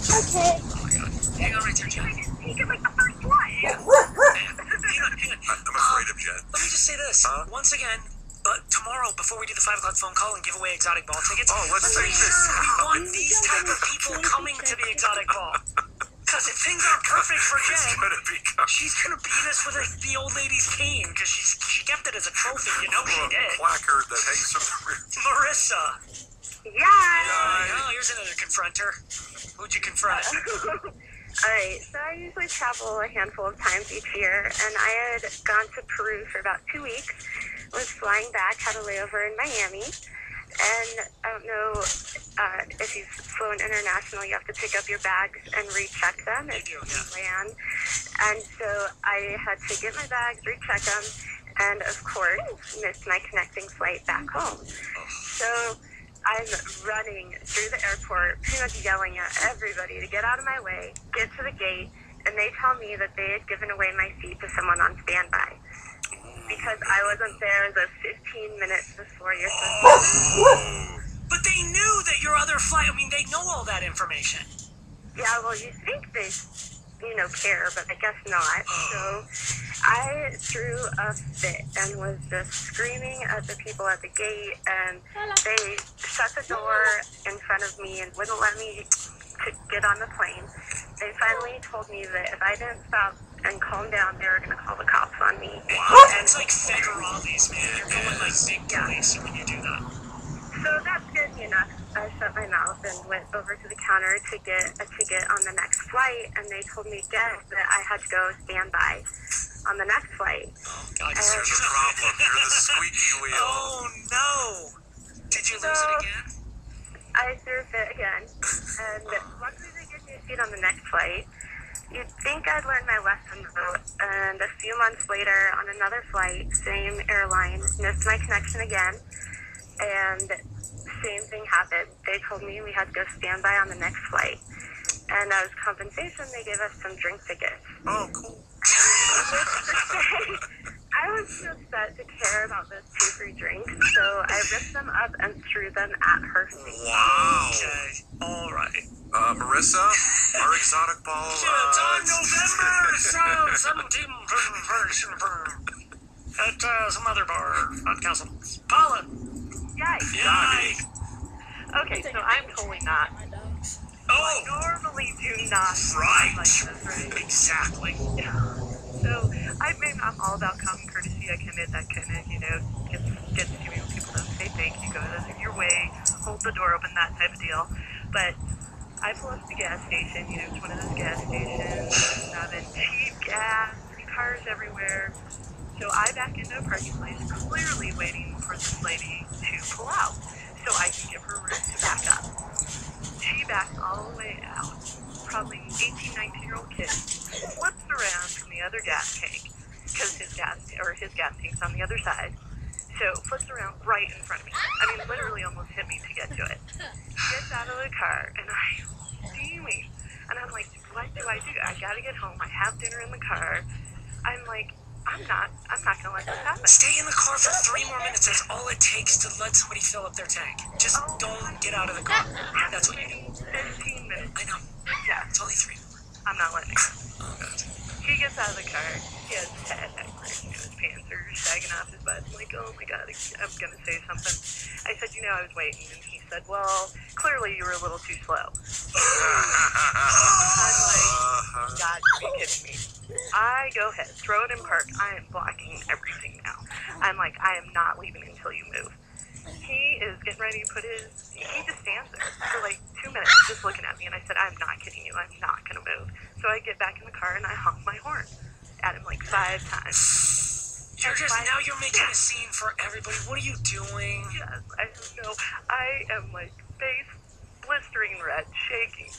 Okay. Oh my god. Hang on right there, Jen. He did like the first one. Yeah. Hang on. I'm afraid of Jen. Let me just say this. Once again, tomorrow, before we do the 5 o'clock phone call and give away exotic ball tickets, let's make take sure this. we want these type of people coming to the exotic ball. Because if things aren't perfect for Jen, she's gonna beat us with the old lady's cane because she kept it as a trophy. You know she did. Placard that hangs from the roof. Marissa. Yeah. Oh, here's another confronter. Who'd you confront? Alright, so I usually travel a handful of times each year, and I had gone to Peru for about 2 weeks, was flying back, had a layover in Miami, and I don't know if you've flown international, you have to pick up your bags and recheck them as you land, and so I had to get my bags, recheck them, and of course, missed my connecting flight back home. So I'm running through the airport, pretty much yelling at everybody to get out of my way, get to the gate, and they tell me that they had given away my seat to someone on standby. Because I wasn't there the 15 minutes before you're supposed to. But they knew that your other flight, I mean, they know all that information. Yeah, well, you think they, care, but I guess not. So I threw a fit and was just screaming at the people at the gate, and they shut the door in front of me and wouldn't let me get on the plane. They finally told me that if I didn't stop and calm down, they were going to call the cops on me. Wow, it's like federales, man. You're going like big police when you do that. So that's good enough. I shut my mouth and went over to the counter to get a ticket on the next flight, and they told me again that I had to go standby on the next flight. Oh, God, there's a problem. You're the squeaky wheel. Oh, no. Did you lose it again? I threw a fit again, and luckily they gave me a seat on the next flight. You'd think I'd learned my lesson, though, and a few months later, on another flight, same airline, missed my connection again, and same thing happened. They told me we had to go standby on the next flight, and as compensation, they gave us some drink tickets. Oh, cool. I was too upset to care about those 2 free drinks, so I ripped them up and threw them at her feet. Wow. Okay, all right. Marissa, our exotic ball. It's on November 17th at some other bar on Castle. Paula. Yikes. Okay, so I'm totally not. Oh, I normally do not right. like this, right? Exactly. Yeah. So I'm all about common courtesy. I can admit that kind of gets to me when people don't say thank you, go out of your way, hold the door open, that type of deal. But I pull up to the gas station, it's one of those gas stations, having cheap gas, cars everywhere. So I back into a parking place, clearly waiting for this lady to pull out so I can give her room to back up. She backs all the way out. Probably 18, 19-year-old kid flips around from the other gas tank because his gas tank's on the other side. So flips around right in front of me. I mean, literally almost hit me to get to it. Gets out of the car and I'm steaming. And I'm like, what do? I gotta get home. I have dinner in the car. I'm like, I'm not gonna let this happen. Stay in the car for 3 more minutes. That's all it takes to let somebody fill up their tank. Just don't get out of the car. That's what you need. 15 minutes. I know. Yeah. It's only 3 more. I'm not letting it. Oh, God. He gets out of the car. He has his head backwards. His pants are sagging off his butt. I'm like, oh my God, I'm gonna say something. I said, I was waiting, and he said, well, clearly you were a little too slow. I'm like, God, are you kidding me? I go ahead, throw it in park. I am blocking everything now. I'm like, I am not leaving until you move. He is getting ready to he just stands there for like 2 minutes just looking at me, and I said, I'm not kidding you, I'm not going to move. So I get back in the car and I honk my horn at him like 5 times. Now you're making a scene for everybody. What are you doing? Yes, I don't know. I am like face blistering red, shaking.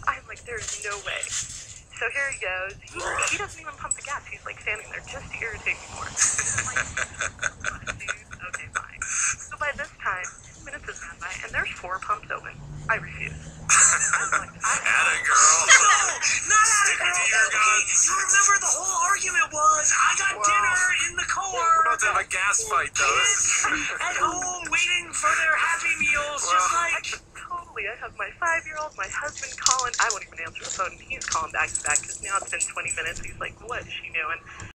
I'm like, there's no way. So here he goes. He doesn't even pump the gas. He's like standing there just to irritate me more. I'm like, dude, okay, fine. So by this time, 2 minutes has gone by, and there's 4 pumps open. I refuse. I'm like, Atta girl. No, not Stick atta it to girl. your guns. You remember the whole argument was, I got dinner in the car. We're about to have a gas fight, though. Kids at home waiting for their Happy Meals, just like... totally holy, I have my 5-year-old, my husband calling. I won't even answer the phone. He's calling back to back because now it's been 20 minutes. He's like, what is she doing?